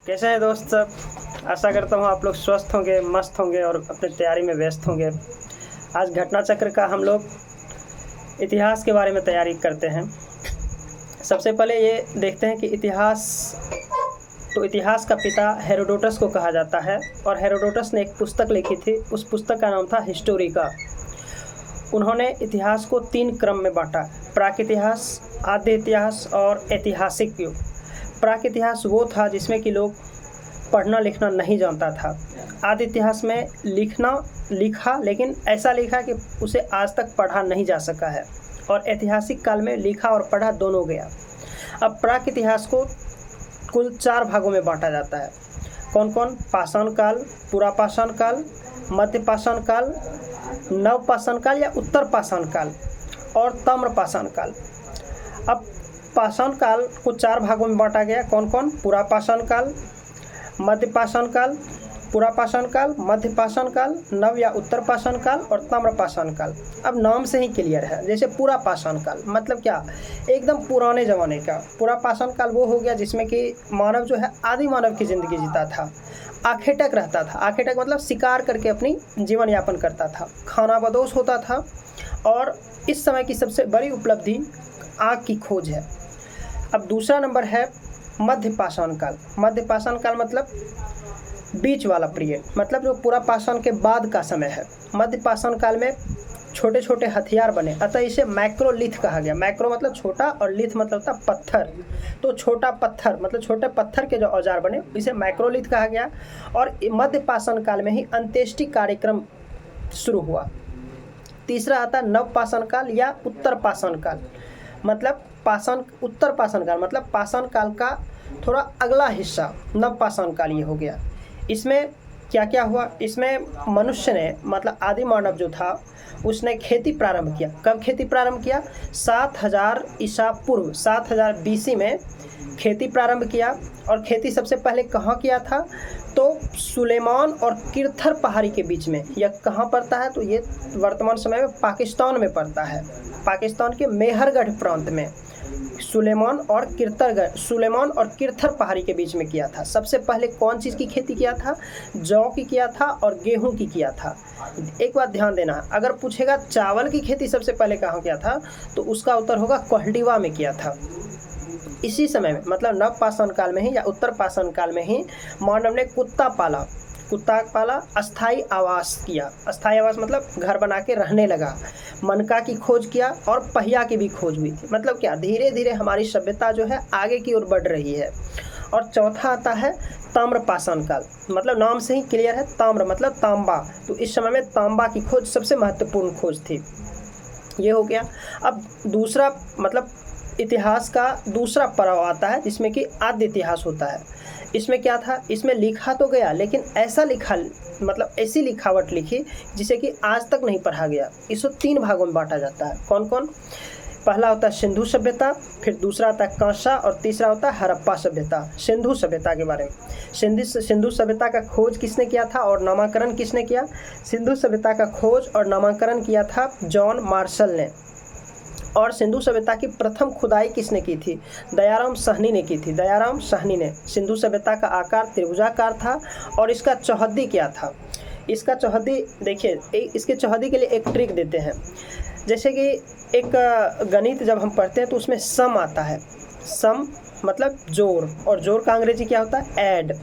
कैसे हैं दोस्त सब। आशा करता हूँ आप लोग स्वस्थ होंगे, मस्त होंगे और अपनी तैयारी में व्यस्त होंगे। आज घटना चक्र का हम लोग इतिहास के बारे में तैयारी करते हैं। सबसे पहले ये देखते हैं कि इतिहास का पिता हेरोडोटस को कहा जाता है और हेरोडोटस ने एक पुस्तक लिखी थी। उस पुस्तक का नाम था हिस्टोरिका। उन्होंने इतिहास को 3 क्रम में बांटा: प्राक इतिहास, आद्य इतिहास और ऐतिहासिक युग। प्राक इतिहास वो था जिसमें कि लोग पढ़ना लिखना नहीं जानता था। आद्य इतिहास में लिखा लेकिन ऐसा लिखा कि उसे आज तक पढ़ा नहीं जा सका है, और ऐतिहासिक काल में लिखा और पढ़ा दोनों गया। अब प्राक इतिहास को कुल 4 भागों में बांटा जाता है। कौन कौन? पाषाण काल, पुरापाषाण काल, मध्य पाषाण काल, नव पाषाण काल या उत्तर पाषाण काल और ताम्र पाषाण काल। अब पाषाण काल को 4 भागों में बांटा गया। कौन कौन? पुरापाषाण काल, मध्य पाषाण काल, पुरापाषाण काल, मध्य पाषाण काल, नव या उत्तर पाषाण काल और ताम्र पाषाण काल। अब नाम से ही क्लियर है। जैसे पुरापाषाण काल मतलब क्या? एकदम पुराने ज़माने का। पुरापाषाण काल वो हो गया जिसमें कि मानव जो है आदि मानव की ज़िंदगी जीता था, आखेटक रहता था। आखेटक मतलब शिकार करके अपनी जीवन यापन करता था, खानाबदोश होता था। और इस समय की सबसे बड़ी उपलब्धि आग की खोज है। अब दूसरा नंबर है मध्य पाषाण काल। मध्य पाषाण काल मतलब बीच वाला पीरियड, मतलब जो पूरा पाषाण के बाद का समय है। मध्य पाषाण काल में छोटे छोटे हथियार बने, अतः इसे मैक्रोलिथ कहा गया। मैक्रो मतलब छोटा और लिथ मतलब होता पत्थर। तो छोटा पत्थर मतलब छोटे पत्थर के जो औजार बने इसे मैक्रोलिथ कहा गया। और मध्य पाषाण काल में ही अंत्येष्टि कार्यक्रम शुरू हुआ। तीसरा आता नव पाषाण काल या उत्तर पाषाण काल। मतलब उत्तर पाषाण काल मतलब पाषाण काल का थोड़ा अगला हिस्सा नव पाषाण काल ये हो गया। इसमें क्या क्या हुआ? इसमें मनुष्य ने मतलब आदि मानव जो था उसने खेती प्रारंभ किया। कब खेती प्रारंभ किया? 7000 ईसा पूर्व, 7000 BC में खेती प्रारंभ किया। और खेती सबसे पहले कहाँ किया था? तो सुलेमान और किरथर पहाड़ी के बीच में। यह कहाँ पड़ता है? तो ये वर्तमान समय में पाकिस्तान में पड़ता है। पाकिस्तान के मेहरगढ़ प्रांत में सुलेमान और किरथर पहाड़ी के बीच में किया था। सबसे पहले कौन चीज़ की खेती किया था? जौ की किया था और गेहूं की किया था। एक बात ध्यान देना, अगर पूछेगा चावल की खेती सबसे पहले कहाँ किया था तो उसका उत्तर होगा कोल्हाडीवा में किया था। इसी समय में मतलब नव पाषाण काल में ही या उत्तर पाषाण काल में ही मानव ने कुत्ता पाला, अस्थाई आवास किया। अस्थाई आवास मतलब घर बना के रहने लगा। मनका की खोज किया और पहिया की भी खोज हुई थी। मतलब क्या? धीरे धीरे हमारी सभ्यता जो है आगे की ओर बढ़ रही है। और चौथा आता है ताम्र पाषाण काल। मतलब नाम से ही क्लियर है, ताम्र मतलब तांबा। तो इस समय में तांबा की खोज सबसे महत्वपूर्ण खोज थी। ये हो गया। अब दूसरा मतलब इतिहास का दूसरा पड़ाव आता है जिसमें कि आद्य इतिहास होता है। इसमें क्या था? इसमें लिखा तो गया लेकिन ऐसा लिखा मतलब ऐसी लिखावट लिखी जिसे कि आज तक नहीं पढ़ा गया। इसको 3 भागों में बांटा जाता है। कौन कौन? पहला होता है सिंधु सभ्यता, फिर दूसरा होता है कांसा और तीसरा होता है हड़प्पा सभ्यता। सिंधु सभ्यता के बारे में, सिंधु सभ्यता का खोज किसने किया था और नामकरण किसने किया? सिंधु सभ्यता का खोज और नामकरण किया था जॉन मार्शल ने। और सिंधु सभ्यता की प्रथम खुदाई किसने की थी? दयाराम साहनी ने की थी। दयाराम साहनी ने। सिंधु सभ्यता का आकार त्रिभुजाकार था और इसका चौहद्दी क्या था? इसका चौहद्दी देखिए, इसके चौहद्दी के लिए एक ट्रिक देते हैं। जैसे कि एक गणित जब हम पढ़ते हैं तो उसमें सम आता है। सम मतलब जोड़, और जोड़ का अंग्रेजी क्या होता है? ऐड।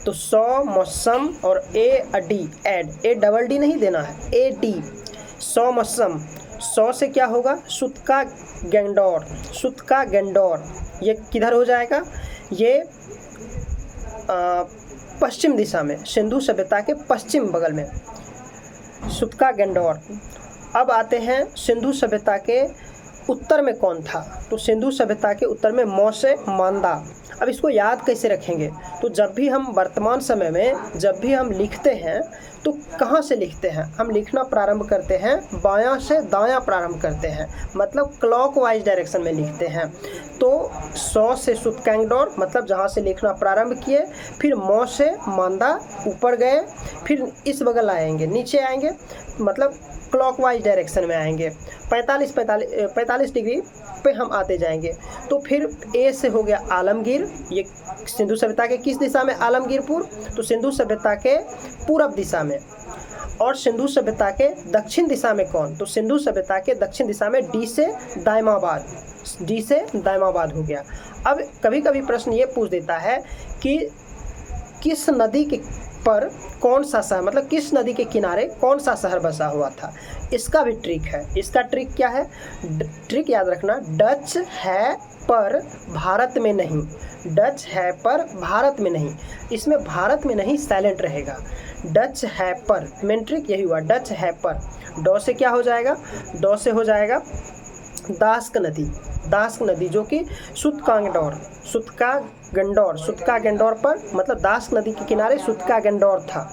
तो 100 मौसम और AD add, A double D नहीं देना है, AD 100 मौसम। 100 से क्या होगा? सुत का गेंडोर। ये किधर हो जाएगा? ये पश्चिम दिशा में, सिंधु सभ्यता के पश्चिम बगल में सुत का गेंडोर। अब आते हैं सिंधु सभ्यता के उत्तर में कौन था? तो सिंधु सभ्यता के उत्तर में मोसे मांदा। अब इसको याद कैसे रखेंगे? तो जब भी हम वर्तमान समय में जब भी हम लिखते हैं तो कहाँ से लिखते हैं? हम लिखना प्रारंभ करते हैं बायां से दायां प्रारंभ करते हैं, मतलब क्लॉकवाइज डायरेक्शन में लिखते हैं। तो 100 से सुतकैंगडोर मतलब जहाँ से लिखना प्रारंभ किए, फिर मौ से मांदा ऊपर गए, फिर इस बगल आएंगे, नीचे आएंगे, मतलब क्लॉकवाइज डायरेक्शन में आएंगे, 45 डिग्री पे हम आते जाएंगे। तो फिर ए से हो गया आलमगीर, ये सिंधु सभ्यता के किस दिशा में? आलमगीरपुर। तो सिंधु सभ्यता के पूरब दिशा में। और सिंधु सभ्यता के दक्षिण दिशा में कौन? तो सिंधु सभ्यता के दक्षिण दिशा में डी से दायमाबाद, डी से दायमाबाद हो गया। अब कभी कभी प्रश्न ये पूछ देता है कि किस नदी के पर कौन सा शहर, मतलब किस नदी के किनारे कौन सा शहर बसा हुआ था? इसका भी ट्रिक है। इसका ट्रिक क्या है? ट्रिक याद रखना, डच है पर भारत में नहीं। डच है पर भारत में नहीं, इसमें भारत में नहीं साइलेंट रहेगा। डच है पर, मेन ट्रिक यही हुआ, डच है पर। डॉ से क्या हो जाएगा? डॉ से हो जाएगा दास्क नदी। दास्क नदी जो कि सुतका गंडौर पर, मतलब दास्क नदी के किनारे सुतका गंडौर था,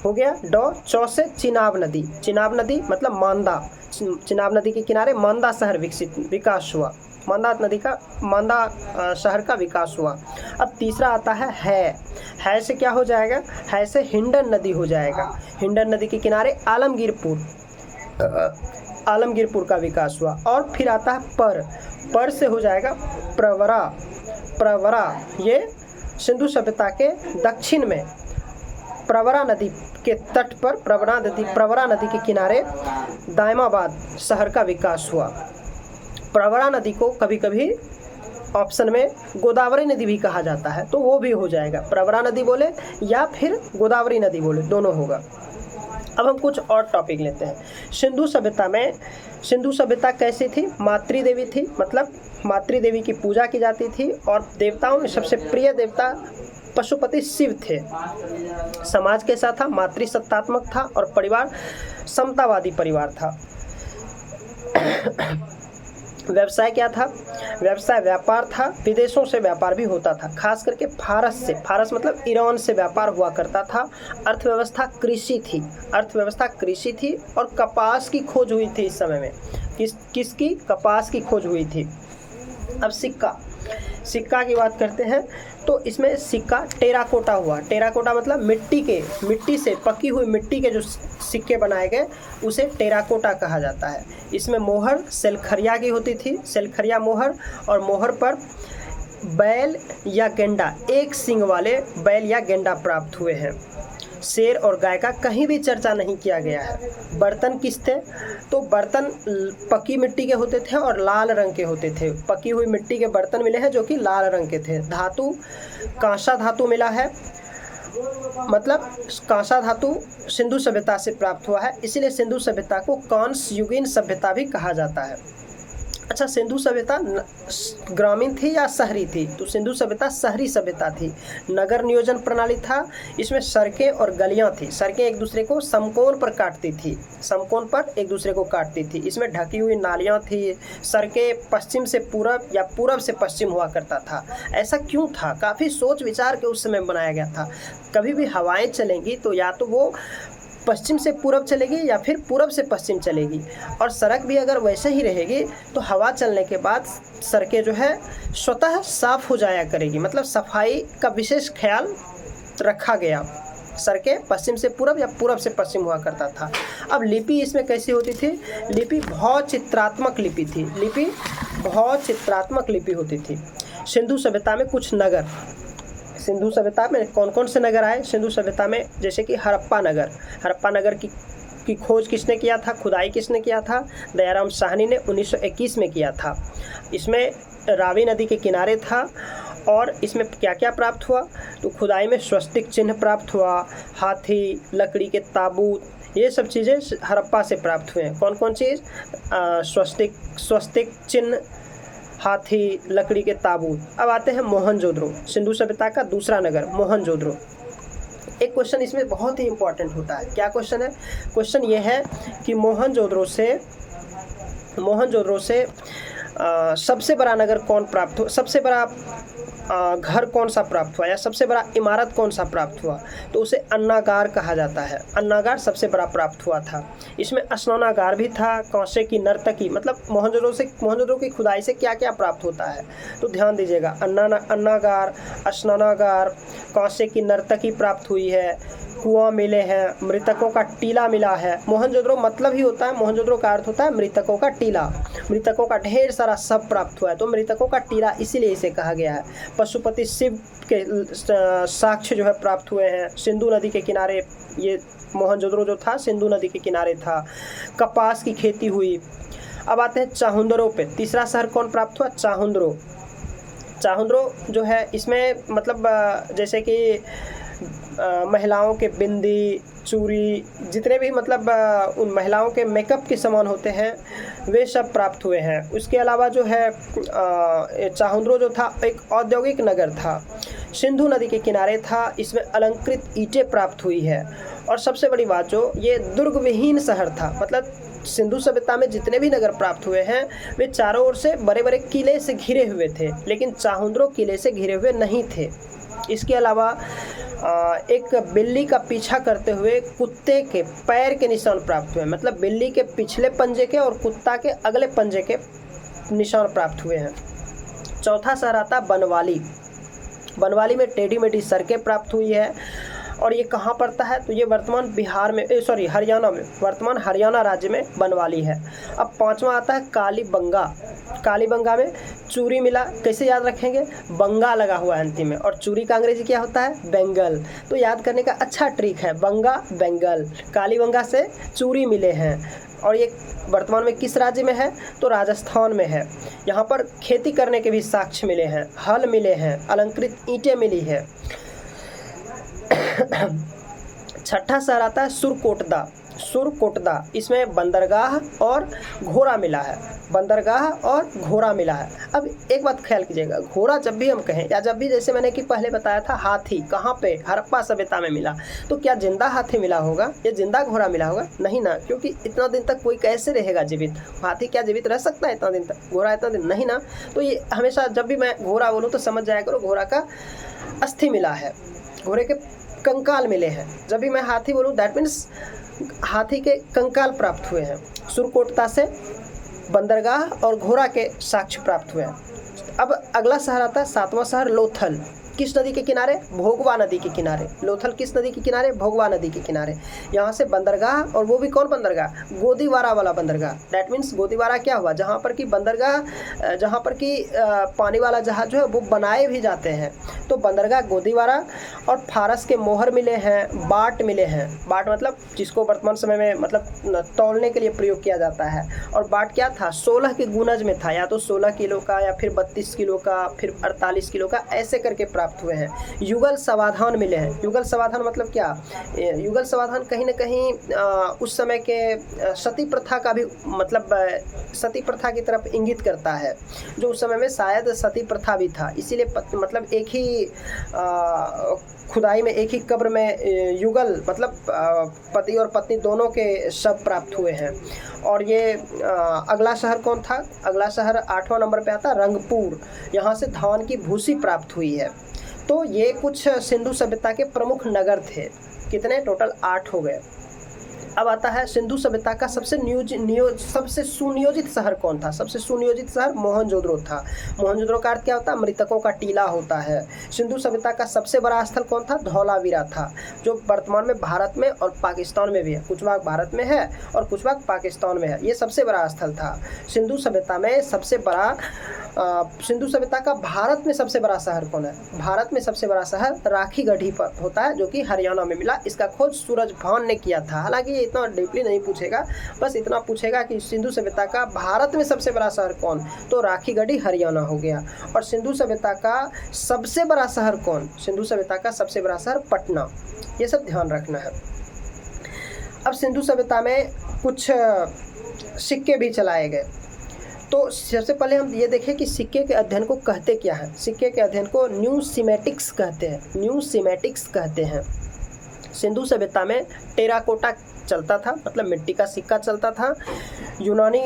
हो गया डॉ। चौ से चिनाब नदी। चिनाब नदी मतलब मांदा, चिनाब नदी के किनारे मांदा शहर विकास हुआ। मांदा शहर का विकास हुआ। अब तीसरा आता है से क्या हो जाएगा? है से हिंडन नदी हो जाएगा। हिंडन नदी के किनारे आलमगीरपुर का विकास हुआ। और फिर आता है पर से हो जाएगा प्रवरा, ये सिंधु सभ्यता के दक्षिण में प्रवरा नदी के तट पर, प्रवरा नदी के किनारे दायमाबाद शहर का विकास हुआ। प्रवरा नदी को कभी कभी ऑप्शन में गोदावरी नदी भी कहा जाता है, तो वो भी हो जाएगा। प्रवरा नदी बोले या फिर गोदावरी नदी बोले, दोनों होगा। अब हम कुछ और टॉपिक लेते हैं। सिंधु सभ्यता कैसी थी? मातृदेवी थी, मतलब मातृदेवी की पूजा की जाती थी। और देवताओं में सबसे प्रिय देवता पशुपति शिव थे। समाज कैसा था? मातृसत्तात्मक था। और परिवार समतावादी परिवार था। व्यवसाय क्या था? व्यवसाय व्यापार था। विदेशों से व्यापार भी होता था, खास करके फारस मतलब ईरान से व्यापार हुआ करता था। अर्थव्यवस्था कृषि थी और कपास की खोज हुई थी इस समय में। किसकी? कपास की खोज हुई थी। अब सिक्का की बात करते हैं, तो इसमें सिक्का टेराकोटा हुआ। टेराकोटा मतलब मिट्टी से, पकी हुई मिट्टी के जो सिक्के बनाए गए उसे टेराकोटा कहा जाता है। इसमें मोहर सेलखरिया की होती थी, सेलखरिया मोहर। और मोहर पर बैल या गेंडा, एक सींग वाले बैल या गेंडा प्राप्त हुए हैं। शेर और गाय का कहीं भी चर्चा नहीं किया गया है। बर्तन किस थे? तो बर्तन पक्की मिट्टी के होते थे और लाल रंग के होते थे। पकी हुई मिट्टी के बर्तन मिले हैं जो कि लाल रंग के थे। धातु कांसा धातु मिला है, मतलब कांसा धातु सिंधु सभ्यता से प्राप्त हुआ है, इसीलिए सिंधु सभ्यता को कांस्य युगीन सभ्यता भी कहा जाता है। अच्छा, सिंधु सभ्यता ग्रामीण थी या शहरी थी? तो सिंधु सभ्यता शहरी सभ्यता थी। नगर नियोजन प्रणाली था। इसमें सड़कें और गलियां थी। सड़कें एक दूसरे को समकोण पर काटती थी। इसमें ढकी हुई नालियां थी। सड़कें पश्चिम से पूरब या पूरब से पश्चिम हुआ करता था। ऐसा क्यों था? काफ़ी सोच विचार के उस समय बनाया गया था। कभी भी हवाएं चलेंगी तो या तो वो पश्चिम से पूरब चलेगी या फिर पूरब से पश्चिम चलेगी। और सड़क भी अगर वैसे ही रहेगी तो हवा चलने के बाद सड़कें जो है स्वतः साफ हो जाया करेगी, मतलब सफाई का विशेष ख्याल रखा गया। सड़कें पश्चिम से पूरब या पूरब से पश्चिम हुआ करता था। अब लिपि इसमें कैसी होती थी? लिपि भावचित्रात्मक लिपि होती थी। सिंधु सभ्यता में कुछ नगर, सिंधु सभ्यता में कौन कौन से नगर आए? सिंधु सभ्यता में जैसे कि हड़प्पा नगर की खोज किसने किया था? खुदाई किसने किया था? दयाराम साहनी ने 1921 में किया था। इसमें रावी नदी के किनारे था। और इसमें क्या क्या प्राप्त हुआ? तो खुदाई में स्वस्तिक चिन्ह प्राप्त हुआ, हाथी, लकड़ी के ताबूत, ये सब चीज़ें हड़प्पा से प्राप्त हुए हैं। कौन कौन चीज़? स्वस्तिक चिन्ह, हाथी, लकड़ी के ताबूत। अब आते हैं मोहनजोदड़ो, सिंधु सभ्यता का दूसरा नगर मोहनजोदड़ो। एक क्वेश्चन इसमें बहुत ही इंपॉर्टेंट होता है। क्या क्वेश्चन है? क्वेश्चन ये है कि मोहनजोदड़ो से सबसे बड़ा नगर कौन प्राप्त हुआ? सबसे बड़ा घर कौन सा प्राप्त हुआ या सबसे बड़ा इमारत कौन सा प्राप्त हुआ? तो उसे अन्नागार कहा जाता है। अन्नागार सबसे बड़ा प्राप्त हुआ था। इसमें स्नानागार भी था, कांसे की नर्तकी, मतलब मोहनजोदड़ो की खुदाई से क्या क्या प्राप्त होता है तो ध्यान दीजिएगा। अन्नागार, स्नानागार, कांसे की नर्तकी प्राप्त हुई है, कुआं मिले हैं, मृतकों का टीला मिला है। मोहनजोदड़ो मतलब ही होता है, मोहनजोदड़ो का अर्थ होता है मृतकों का टीला। मृतकों का ढेर सारा शव प्राप्त हुआ है, तो मृतकों का टीला इसीलिए इसे कहा गया है। पशुपति शिव के साक्ष्य जो है प्राप्त हुए हैं। सिंधु नदी के किनारे ये मोहनजोदड़ो जो था सिंधु नदी के किनारे था। कपास की खेती हुई। अब आते हैं चाहुंदरो पे। तीसरा शहर कौन प्राप्त हुआ? चाहुंदरो। चाहुंदरो जो है इसमें मतलब जैसे कि महिलाओं के बिंदी, चूड़ी, जितने भी मतलब उन महिलाओं के मेकअप के सामान होते हैं वे सब प्राप्त हुए हैं। उसके अलावा जो है चाहुंदरो जो था एक औद्योगिक नगर था, सिंधु नदी के किनारे था। इसमें अलंकृत ईंटें प्राप्त हुई है। और सबसे बड़ी बात जो ये दुर्ग विहीन शहर था, मतलब सिंधु सभ्यता में जितने भी नगर प्राप्त हुए हैं वे चारों ओर से बड़े बड़े किले से घिरे हुए थे, लेकिन चाहुंदरो किले से घिरे हुए नहीं थे। इसके अलावा एक बिल्ली का पीछा करते हुए कुत्ते के पैर के निशान प्राप्त हुए, मतलब बिल्ली के पिछले पंजे के और कुत्ता के अगले पंजे के निशान प्राप्त हुए हैं। चौथा शहर आता बनवाली। बनवाली में टेढ़ी मेढ़ी सड़कें प्राप्त हुई है। और ये कहाँ पड़ता है? तो ये वर्तमान हरियाणा में, वर्तमान हरियाणा राज्य में बनवाली है। अब पांचवा आता है कालीबंगा। कालीबंगा में चूरी मिला। कैसे याद रखेंगे? बंगा लगा हुआ है अंतिम में, और चूरी का अंग्रेजी क्या होता है? बेंगल। तो याद करने का अच्छा ट्रिक है, बंगा बेंगल। कालीबंगा से चूरी मिले हैं। और ये वर्तमान में किस राज्य में है? तो राजस्थान में है। यहाँ पर खेती करने के भी साक्ष्य मिले हैं, हल मिले हैं, अलंकृत ईंटें मिली है। छठा शहर आता है सुरकोटदा। सुरकोटदा, इसमें बंदरगाह और घोड़ा मिला है। बंदरगाह और घोड़ा मिला है। अब एक बात ख्याल कीजिएगा, घोड़ा जब भी हम कहें या जब भी जैसे मैंने कि पहले बताया था हाथी कहाँ पे? हड़प्पा सभ्यता में मिला। तो क्या जिंदा हाथी मिला होगा या जिंदा घोड़ा मिला होगा? नहीं ना, क्योंकि इतना दिन तक कोई कैसे रहेगा जीवित? हाथी क्या जीवित रह सकता है इतना दिन तक? घोड़ा इतना दिन नहीं ना। तो ये हमेशा जब भी मैं घोड़ा बोलूँ तो समझ जाया करो घोड़ा का अस्थि मिला है, घोड़े के कंकाल मिले हैं। जब भी मैं हाथी बोलूँ दैट मीन्स हाथी के कंकाल प्राप्त हुए हैं। सुरकोटता से बंदरगाह और घोड़ा के साक्ष्य प्राप्त हुए हैं। अब अगला शहर आता है सातवां शहर लोथल। किस नदी के किनारे? भोगवा नदी के किनारे। लोथल किस नदी के किनारे? भोगवा नदी के किनारे। यहाँ से बंदरगाह, और वो भी कौन बंदरगाह? गोदीवारा वाला बंदरगाह। दैट मीन्स गोदीवारा क्या हुआ? जहाँ पर कि बंदरगाह, जहाँ पर कि पानी वाला जहाज जो है वो बनाए भी जाते हैं। तो बंदरगाह गोदीवारा। और फारस के मोहर मिले हैं, बाट मिले हैं। बाट मतलब जिसको वर्तमान समय में मतलब तौलने के लिए प्रयोग किया जाता है। और बाट क्या था? 16 के गुनज में था, या तो 16 किलो का या फिर 32 किलो का, फिर 48 किलो का, ऐसे करके प्राप्त हुए हैं। युगल समाधान मिले हैं। युगल समाधान मतलब क्या? युगल समाधान कहीं ना कहीं उस समय के सती प्रथा का भी मतलब सती प्रथा की तरफ इंगित करता है, जो उस समय में शायद सती प्रथा भी था। इसीलिए मतलब एक ही खुदाई में, एक ही कब्र में युगल मतलब पति और पत्नी दोनों के शव प्राप्त हुए हैं। और ये अगला शहर कौन था? अगला शहर 8वां नंबर पे आता रंगपुर। यहाँ से धान की भूसी प्राप्त हुई है। तो ये कुछ सिंधु सभ्यता के प्रमुख नगर थे। कितने? टोटल 8 हो गए। अब आता है सिंधु सभ्यता का सबसे सुनियोजित शहर कौन था? सबसे सुनियोजित शहर मोहनजोदड़ो था। मोहनजोदड़ो का अर्थ क्या होता है? मृतकों का टीला होता है। सिंधु सभ्यता का सबसे बड़ा स्थल कौन था? धौलावीरा था, जो वर्तमान में भारत में और पाकिस्तान में भी है। कुछ भाग भारत में है और कुछ भाग पाकिस्तान में है। ये सबसे बड़ा स्थल था सिंधु सभ्यता में। सबसे बड़ा सिंधु सभ्यता का भारत में सबसे बड़ा शहर कौन है? भारत में सबसे बड़ा शहर राखीगढ़ी पर होता है, जो कि हरियाणा में मिला। इसका खोज सूरज भान ने किया था। हालांकि ये इतना डीपली नहीं पूछेगा, बस इतना पूछेगा कि सिंधु सभ्यता का भारत में सबसे बड़ा शहर कौन? तो राखीगढ़ी हरियाणा हो गया। और सिंधु सभ्यता का सबसे बड़ा शहर कौन? सिंधु सभ्यता का सबसे बड़ा शहर पटना। ये सब ध्यान रखना है। अब सिंधु सभ्यता में कुछ सिक्के भी चलाए गए। तो सबसे पहले हम ये देखें कि सिक्के के अध्ययन को कहते क्या है। सिक्के के अध्ययन को न्यूसिमेटिक्स कहते हैं। न्यूसिमेटिक्स कहते हैं। सिंधु सभ्यता में टेराकोटा चलता था, मतलब मिट्टी का सिक्का चलता था। यूनानी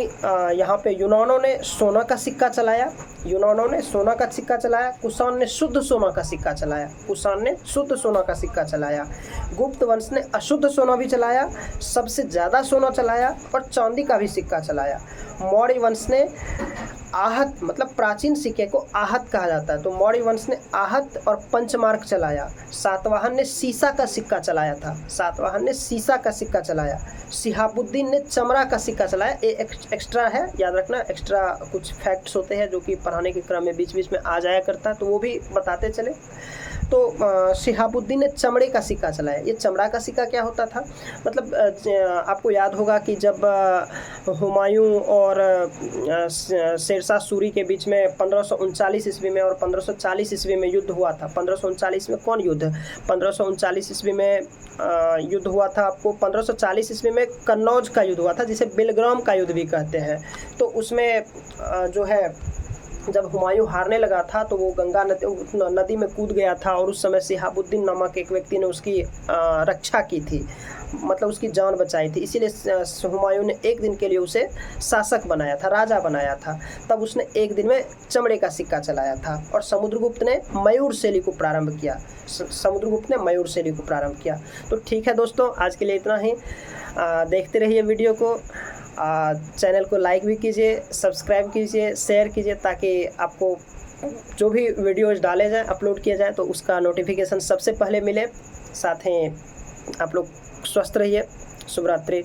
यहाँ पे यूनानों ने सोना का सिक्का चलाया। यूनानों ने सोना का सिक्का चलाया। कुषाण ने शुद्ध सोना का सिक्का चलाया। कुषाण ने शुद्ध सोना का सिक्का चलाया। गुप्त वंश ने अशुद्ध सोना भी चलाया, सबसे ज़्यादा सोना चलाया, और चांदी का भी सिक्का चलाया। मौर्य वंश ने आहत मतलब प्राचीन सिक्के को आहत कहा जाता है। तो मौर्य वंश ने आहत और पंचमार्क चलाया। सातवाहन ने सीसा का सिक्का चलाया था, सातवाहन ने सीसा का सिक्का चलाया। शिहाबुद्दीन ने चमड़ा का सिक्का चलाया। ये एक्स्ट्रा है, याद रखना, एक्स्ट्रा कुछ फैक्ट्स होते हैं जो कि पढ़ाने के क्रम में बीच बीच में आ जाया करता है, तो वो भी बताते चले। तो शिहाबुद्दीन ने चमड़े का सिक्का चलाया। ये चमड़ा का सिक्का क्या होता था, मतलब आपको याद होगा कि जब हुमायूं और शेरशाह सूरी के बीच में 1539 ईस्वी में और 1540 ईस्वी में युद्ध हुआ था। 1539 में कौन युद्ध, 1539 ईस्वी में युद्ध हुआ था आपको, 1540 ईस्वी में कन्नौज का युद्ध हुआ था, जिसे बेलग्राम का युद्ध भी कहते हैं। तो उसमें जो है जब हुमायूं हारने लगा था तो वो गंगा नदी में कूद गया था, और उस समय शिहाबुद्दीन नामक एक व्यक्ति ने उसकी रक्षा की थी, मतलब उसकी जान बचाई थी। इसीलिए हुमायूं ने एक दिन के लिए उसे शासक बनाया था, राजा बनाया था। तब उसने एक दिन में चमड़े का सिक्का चलाया था। और समुद्रगुप्त ने मयूर शैली को प्रारंभ किया, समुद्रगुप्त ने मयूर शैली को प्रारंभ किया। तो ठीक है दोस्तों, आज के लिए इतना ही। देखते रहिए वीडियो को, चैनल को लाइक भी कीजिए, सब्सक्राइब कीजिए, शेयर कीजिए, ताकि आपको जो भी वीडियोज़ डाले जाएँ, अपलोड किए जाएँ, तो उसका नोटिफिकेशन सबसे पहले मिले। साथ ही आप लोग स्वस्थ रहिए। शुभ रात्रि।